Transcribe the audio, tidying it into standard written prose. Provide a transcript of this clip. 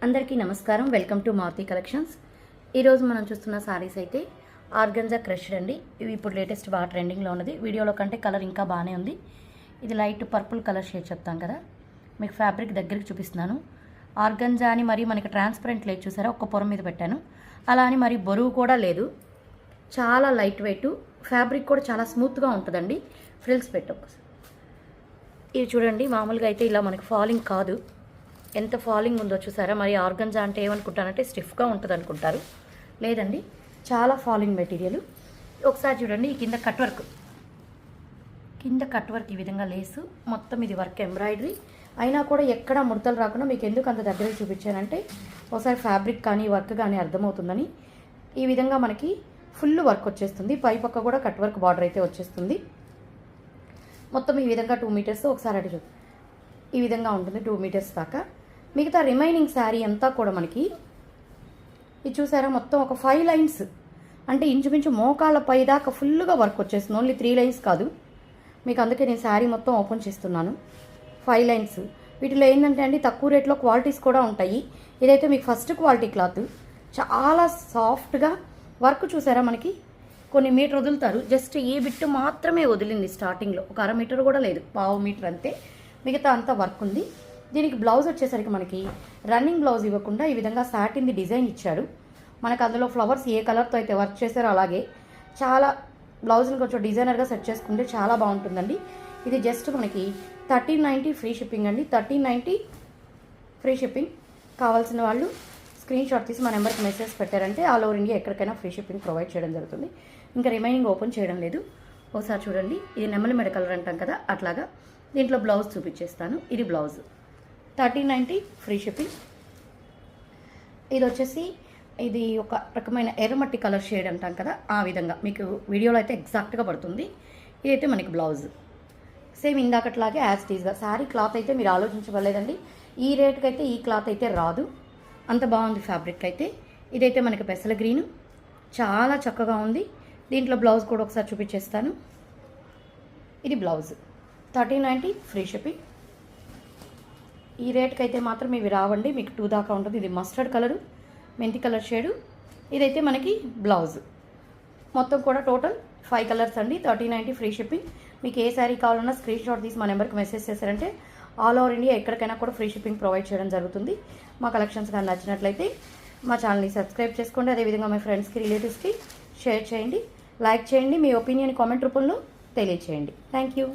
అందరికీ నమస్కారం. Welcome to Maruti collections. ఈరోజు మనం చూస్తున్న సారీస్ అయితే ఆర్గంజా క్రష్డ్ అండి. ఇవి ఇప్పుడు లేటెస్ట్ బాగా ట్రెండింగ్లో ఉన్నది. వీడియోలో కంటే కలర్ ఇంకా బాగానే ఉంది. ఇది లైట్ పర్పుల్ కలర్ షేడ్ చెప్తాం కదా, మీకు ఫ్యాబ్రిక్ దగ్గరికి చూపిస్తున్నాను. ఆర్గంజా అని మరి మనకి ట్రాన్స్పరెంట్ లేదు చూసారా, ఒక్క పొర మీద పెట్టాను. అలా అని మరి బరువు కూడా లేదు, చాలా లైట్ వెయిట్. ఫ్యాబ్రిక్ కూడా చాలా స్మూత్గా ఉంటుందండి. ఫ్రిల్స్ పెట్టు ఒకసారి. ఇది చూడండి, మామూలుగా అయితే ఇలా మనకి ఫాలింగ్ కాదు, ఎంత ఫాలింగ్ ఉందో చూసారా. మరి ఆర్గంజా అంటే ఏమనుకుంటారంటే స్టిఫ్గా ఉంటుంది అనుకుంటారు, లేదండి చాలా ఫాలింగ్ మెటీరియల్. ఒకసారి చూడండి, ఈ కింద కట్ వర్క్ ఈ విధంగా లేసు మొత్తం, ఇది వర్క్ ఎంబ్రాయిడరీ అయినా కూడా ఎక్కడ ముడతలు రాకుండా మీకు ఎందుకు అంత దగ్గర చూపించానంటే ఒకసారి ఫ్యాబ్రిక్ కానీ వర్క్ కానీ అర్థమవుతుందని. ఈ విధంగా మనకి ఫుల్ వర్క్ వచ్చేస్తుంది, పై పక్క కూడా కట్ వర్క్ బార్డర్ అయితే వచ్చేస్తుంది. మొత్తం ఈ విధంగా 2 మీటర్స్, ఒకసారి అటు చూద్దాం, ఈ విధంగా ఉంటుంది 2 మీటర్స్ దాకా. మిగతా రిమైనింగ్ శారీ అంతా కూడా మనకి ఇది చూసారా, మొత్తం ఒక 5 లైన్స్ అంటే ఇంచుమించు మోకాళ్ళ పై దాకా ఫుల్గా వర్క్ వచ్చేస్తుంది. ఓన్లీ 3 లైన్స్ కాదు మీకు, అందుకే నేను శారీ మొత్తం ఓపెన్ చేస్తున్నాను. 5 లైన్స్. వీటిలో ఏంటంటే అండి తక్కువ రేట్లో క్వాలిటీస్ కూడా ఉంటాయి. ఇదైతే మీకు ఫస్ట్ క్వాలిటీ క్లాత్, చాలా సాఫ్ట్గా వర్క్ చూసారా. మనకి కొన్ని మీటర్ వదులుతారు, జస్ట్ ఈ బిట్టు మాత్రమే వదిలింది స్టార్టింగ్లో, ఒక 1/2 మీటర్ కూడా లేదు, 1/2 మీటర్ అంతే. మిగతా అంతా వర్క్ ఉంది. దీనికి బ్లౌజ్ వచ్చేసరికి మనకి రన్నింగ్ బ్లౌజ్ ఇవ్వకుండా ఈ విధంగా సాటిన్ది డిజైన్ ఇచ్చాడు. మనకు అందులో ఫ్లవర్స్ ఏ కలర్తో అయితే వర్క్ చేశారో అలాగే చాలా బ్లౌజ్ని కొంచెం డిజైనర్గా సెట్ చేసుకుంటే చాలా బాగుంటుందండి. ఇది జస్ట్ మనకి 1390 ఫ్రీ షిప్పింగ్ అండి. 1390 ఫ్రీ షిప్పింగ్. కావాల్సిన వాళ్ళు స్క్రీన్ షాట్ తీసి మా నెంబర్కి మెసేజ్ పెట్టారంటే ఆల్ ఓవర్ ఇండియా ఎక్కడికైనా ఫ్రీ షిప్పింగ్ ప్రొవైడ్ చేయడం జరుగుతుంది. ఇంకా రిమైనింగ్ ఓపెన్ చేయడం లేదు. ఒకసారి చూడండి, ఇది నెమలి మెడ కలర్ అంటాం కదా, అట్లాగా దీంట్లో బ్లౌజ్ చూపించేస్తాను. ఇది బ్లౌజ్ 1390 ఫ్రీ షిప్పింగ్. ఇది వచ్చేసి ఇది ఒక రకమైన ఎర్రమట్టి కలర్ షేడ్ అంటాం కదా, ఆ విధంగా మీకు వీడియోలో అయితే ఎగ్జాక్ట్గా పడుతుంది. ఇదైతే మనకి బ్లౌజ్ సేమ్ ఇందాకట్లాగే యాజ్ టీజ్గా. శారీ క్లాత్ అయితే మీరు ఆలోచించగలేదండి, ఈ రేట్కి అయితే ఈ క్లాత్ అయితే రాదు, అంత బాగుంది ఫ్యాబ్రిక్ అయితే. ఇదైతే మనకి పెసల గ్రీను, చాలా చక్కగా ఉంది. దీంట్లో బ్లౌజ్ కూడా ఒకసారి చూపించేస్తాను. ఇది బ్లౌజ్ 1390 ఫ్రీ షిప్పింగ్. ఈ రేట్కి అయితే మాత్రం ఇవి రావండి, మీకు 2 దాకా ఉంటుంది. ఇది మస్టర్డ్ కలరు, మెంతి కలర్ షేడు. ఇదైతే మనకి బ్లౌజ్. మొత్తం కూడా టోటల్ 5 కలర్స్ అండి. 1390 ఫ్రీ షిప్పింగ్. మీకు ఏ శారీ కావాలన్నా స్క్రీన్ షాట్ తీసి మా నెంబర్కి మెసేజ్ చేశారంటే ఆల్ ఓవర్ ఇండియా ఎక్కడికైనా కూడా ఫ్రీ షిప్పింగ్ ప్రొవైడ్ చేయడం జరుగుతుంది. మా కలెక్షన్స్ కానీ నచ్చినట్లయితే మా ఛానల్ని సబ్స్క్రైబ్ చేసుకోండి. అదేవిధంగా మీ ఫ్రెండ్స్కి, రిలేటివ్స్కి షేర్ చేయండి, లైక్ చేయండి. మీ ఒపీనియన్ కామెంట్ రూపంలో తెలియచేయండి. Thank you.